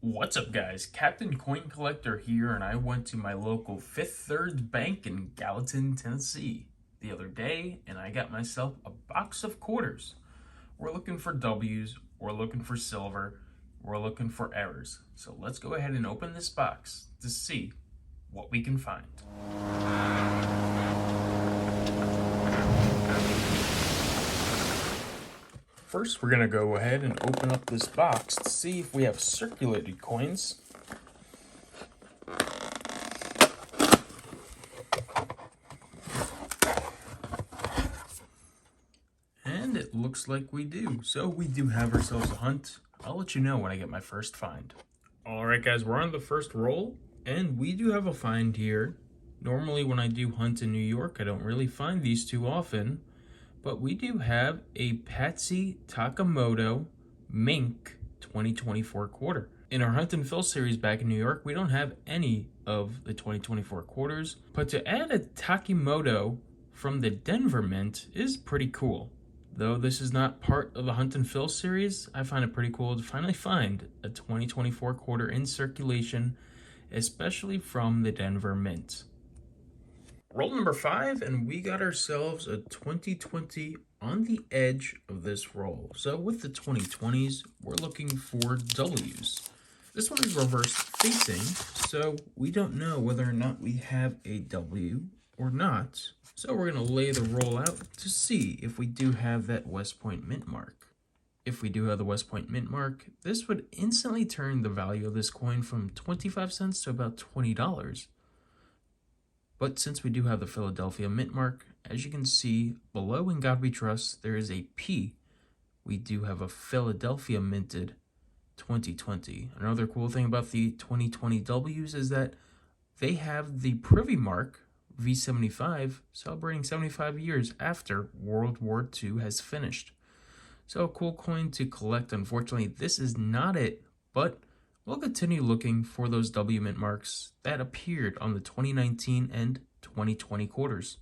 What's up, guys? Captain Coin Collector here, and I went to my local Fifth Third Bank in Gallatin, Tennessee the other day, and I got myself a box of quarters. We're looking for W's, we're looking for silver, we're looking for errors. So let's go ahead and open this box to see what we can find. First, we're going to go ahead and open up this box to see if we have circulated coins. And it looks like we do. So we do have ourselves a hunt. I'll let you know when I get my first find. Alright guys, we're on the first roll, and we do have a find here. Normally when I do hunt in New York, I don't really find these too often. But we do have a Patsy Takamoto Mink 2024 quarter. In our Hunt and Fill series back in New York, we don't have any of the 2024 quarters. But to add a Takimoto from the Denver Mint is pretty cool. Though this is not part of the Hunt and Fill series, I find it pretty cool to finally find a 2024 quarter in circulation, especially from the Denver Mint. Roll number 5, and we got ourselves a 2020 on the edge of this roll. So with the 2020s, we're looking for W's. This one is reverse facing, so we don't know whether or not we have a W or not. So we're going to lay the roll out to see if we do have that West Point Mintmark. If we do have the West Point Mintmark, this would instantly turn the value of this coin from 25 cents to about $20. But since we do have the Philadelphia Mintmark, as you can see below in God We Trust, there is a P. We do have a Philadelphia minted 2020. Another cool thing about the 2020 W's is that they have the Privy Mark V75 celebrating 75 years after World War II has finished. So a cool coin to collect. Unfortunately, this is not it, but we'll continue looking for those W mint marks that appeared on the 2019 and 2020 quarters.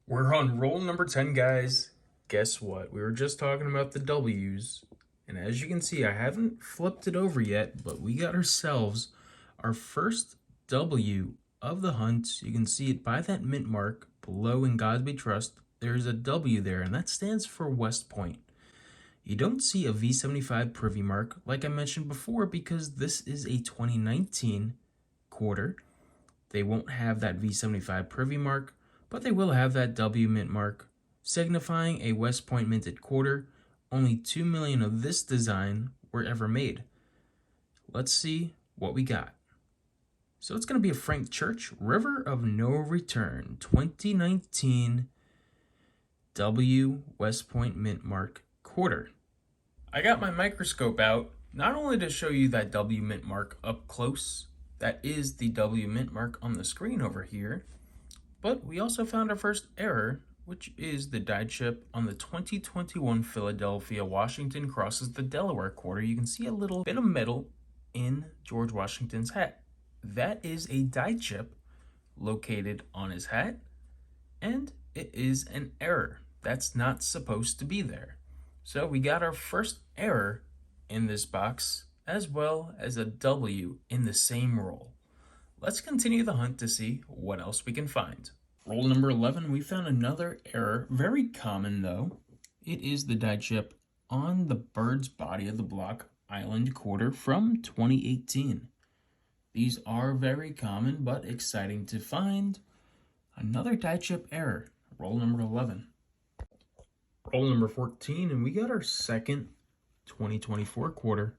We're on roll number 10, guys. Guess what? We were just talking about the W's, and as you can see, I haven't flipped it over yet, but we got ourselves our first W of the hunt. You can see it by that mint mark below in God We Trust. There's a W there, and that stands for West Point. You don't see a V75 Privy Mark, like I mentioned before, because this is a 2019 quarter. They won't have that V75 Privy Mark, but they will have that W Mint Mark, signifying a West Point minted quarter. Only 2 million of this design were ever made. Let's see what we got. So it's going to be a Frank Church River of No Return 2019 W West Point Mint Mark quarter. I got my microscope out, not only to show you that W mint mark up close, that is the W mint mark on the screen over here, but we also found our first error, which is the die chip on the 2021 Philadelphia Washington crosses the Delaware quarter. You can see a little bit of metal in George Washington's hat. That is a die chip located on his hat, and it is an error. That's not supposed to be there. So we got our first error in this box, as well as a W in the same roll. Let's continue the hunt to see what else we can find. Roll number 11, we found another error, very common though. It is the die chip on the bird's body of the block Island quarter from 2018. These are very common but exciting to find. Another die chip error, roll number 11. Roll number 14, and we got our second 2024 quarter.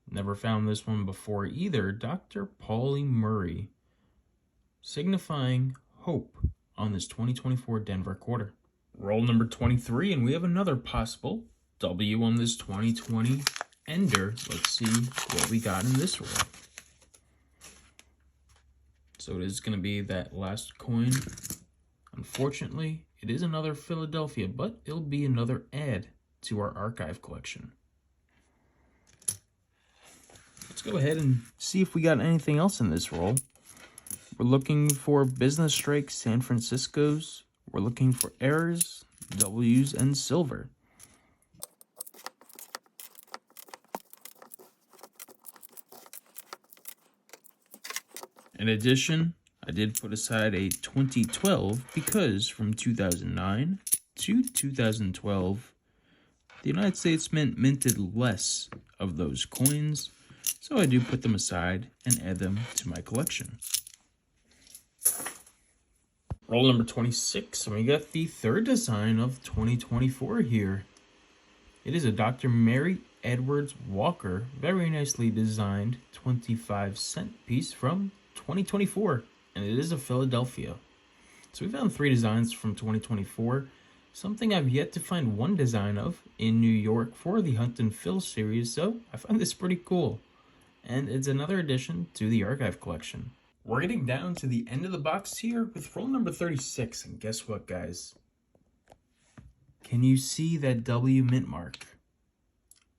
Never found this one before either. Dr. Paulie Murray, signifying hope on this 2024 Denver quarter. Roll number 23, and we have another possible W on this 2020 ender. Let's see what we got in this roll. So it is going to be that last coin. Unfortunately, it is another Philadelphia, but it'll be another add to our archive collection. Let's go ahead and see if we got anything else in this roll. We're looking for Business Strike San Francisco's. We're looking for errors, W's, and silver. In addition, I did put aside a 2012 because from 2009 to 2012, the United States Mint minted less of those coins, so I do put them aside and add them to my collection. Roll number 26, and we got the third design of 2024 here. It is a Dr. Mary Edwards Walker, very nicely designed 25-cent piece from 2024, and it is a Philadelphia. So we found 3 designs from 2024, something I've yet to find one design of in New York for the Hunt and Fill series, so I find this pretty cool. And it's another addition to the archive collection. We're getting down to the end of the box here with roll number 36, and guess what, guys? Can you see that W mint mark?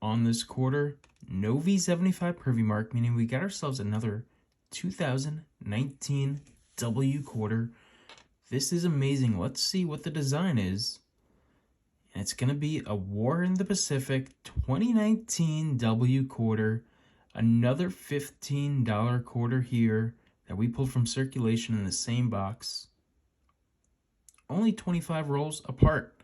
On this quarter, no V75 privy mark, meaning we got ourselves another 2019 W quarter. This is amazing. Let's see what the design is. And it's going to be a War in the Pacific 2019 W quarter. Another $15 quarter here that we pulled from circulation in the same box. Only 25 rolls apart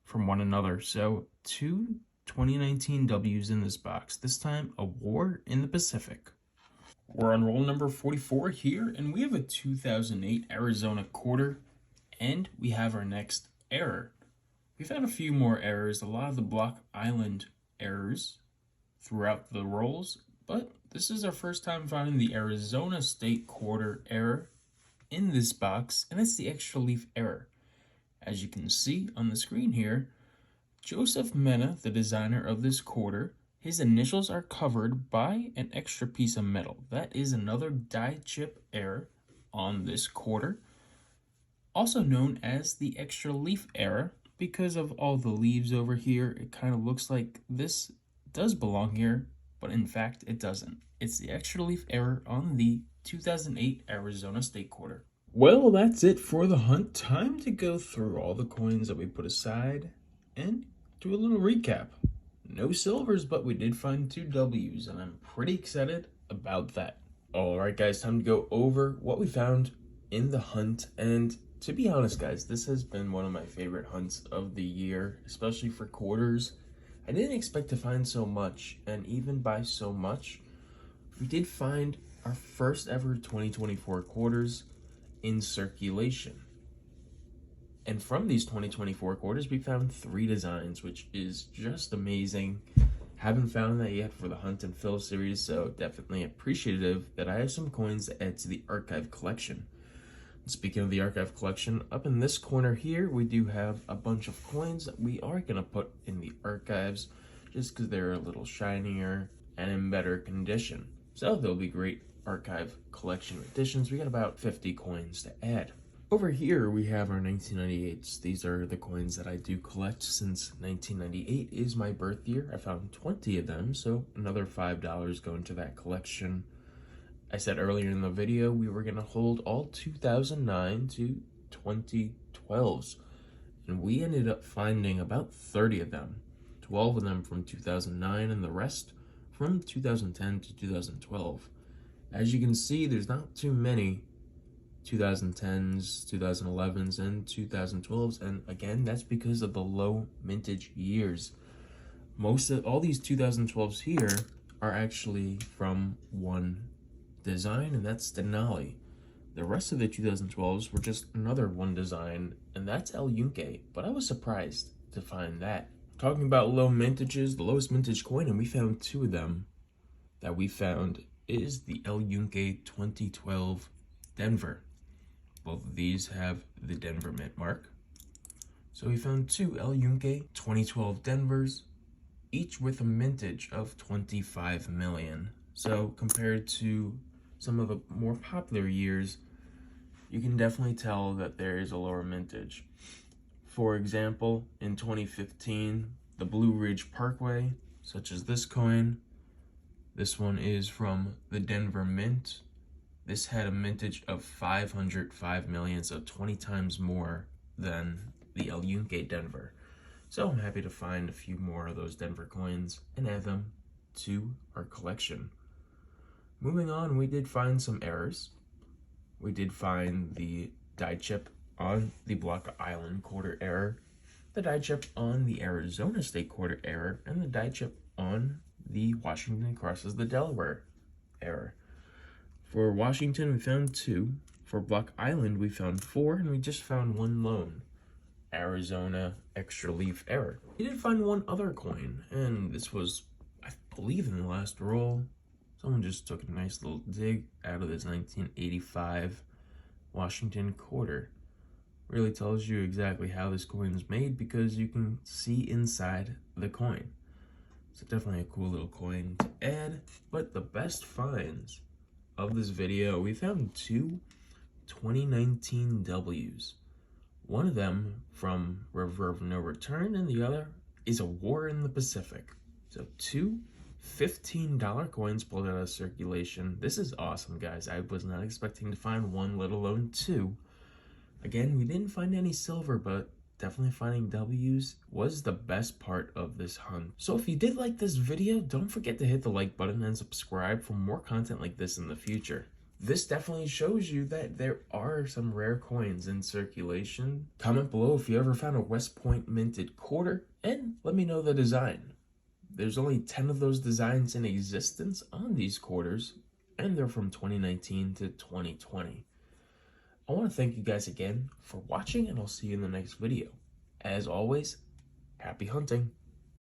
from one another. So 2 2019 W's in this box. This time, a War in the Pacific. We're on roll number 44 here, and we have a 2008 Arizona quarter, and we have our next error. We've had a few more errors, a lot of the Block Island errors throughout the rolls, but this is our first time finding the Arizona State quarter error in this box, and it's the extra leaf error. As you can see on the screen here, Joseph Mena, the designer of this quarter, his initials are covered by an extra piece of metal. That is another die chip error on this quarter, also known as the extra leaf error. Because of all the leaves over here, it kind of looks like this does belong here, but in fact it doesn't. It's the extra leaf error on the 2008 Arizona State quarter. Well, that's it for the hunt. Time to go through all the coins that we put aside and do a little recap. No silvers, but we did find 2 W's, and I'm pretty excited about that. Alright guys, time to go over what we found in the hunt. And to be honest guys, this has been one of my favorite hunts of the year, especially for quarters. I didn't expect to find so much, and even by so much, we did find our first ever 2024 quarters in circulation. And from these 2024 quarters, we found 3 designs, which is just amazing. Haven't found that yet for the Hunt and Fill series, so definitely appreciative that I have some coins to add to the archive collection. And speaking of the archive collection, up in this corner here, we do have a bunch of coins that we are going to put in the archives just because they're a little shinier and in better condition. So they'll be great archive collection additions. We got about 50 coins to add. Over here, we have our 1998s. These are the coins that I do collect since 1998 is my birth year. I found 20 of them, so another $5 going to that collection. I said earlier in the video, we were going to hold all 2009 to 2012s, and we ended up finding about 30 of them. 12 of them from 2009 and the rest from 2010 to 2012. As you can see, there's not too many 2010s, 2011s, and 2012s, and again, that's because of the low mintage years. Most of all these 2012s here are actually from one design, and that's Denali. The rest of the 2012s were just another one design, and that's El Yunque, but I was surprised to find that. Talking about low mintages, the lowest mintage coin, and we found 2 of them that we found is the El Yunque 2012 Denver. Both of these have the Denver mint mark. So we found 2 El Yunque 2012 Denvers, each with a mintage of 25 million. So compared to some of the more popular years, you can definitely tell that there is a lower mintage. For example, in 2015, the Blue Ridge Parkway, such as this coin, this one is from the Denver Mint. This had a mintage of 505 million, so 20 times more than the El Yunque Denver. So I'm happy to find a few more of those Denver coins and add them to our collection. Moving on, we did find some errors. We did find the die chip on the Block Island quarter error, the die chip on the Arizona State quarter error, and the die chip on the Washington crosses the Delaware error. For Washington, we found 2. For Block Island, we found 4, and we just found 1 lone Arizona extra leaf error. We did find 1 other coin, and this was, I believe, in the last roll. Someone just took a nice little dig out of this 1985 Washington quarter. Really tells you exactly how this coin is made because you can see inside the coin. So definitely a cool little coin to add. But the best finds of this video, we found 2 2019 W's. One of them from River of No Return, and the other is a War in the Pacific. So 2 $15 coins pulled out of circulation. This is awesome, guys. I was not expecting to find 1, let alone 2. Again, we didn't find any silver, but definitely finding W's was the best part of this hunt. So if you did like this video, don't forget to hit the like button and subscribe for more content like this in the future. This definitely shows you that there are some rare coins in circulation. Comment below if you ever found a West Point minted quarter, and let me know the design. There's only 10 of those designs in existence on these quarters, and they're from 2019 to 2020. I want to thank you guys again for watching, and I'll see you in the next video. As always, happy hunting.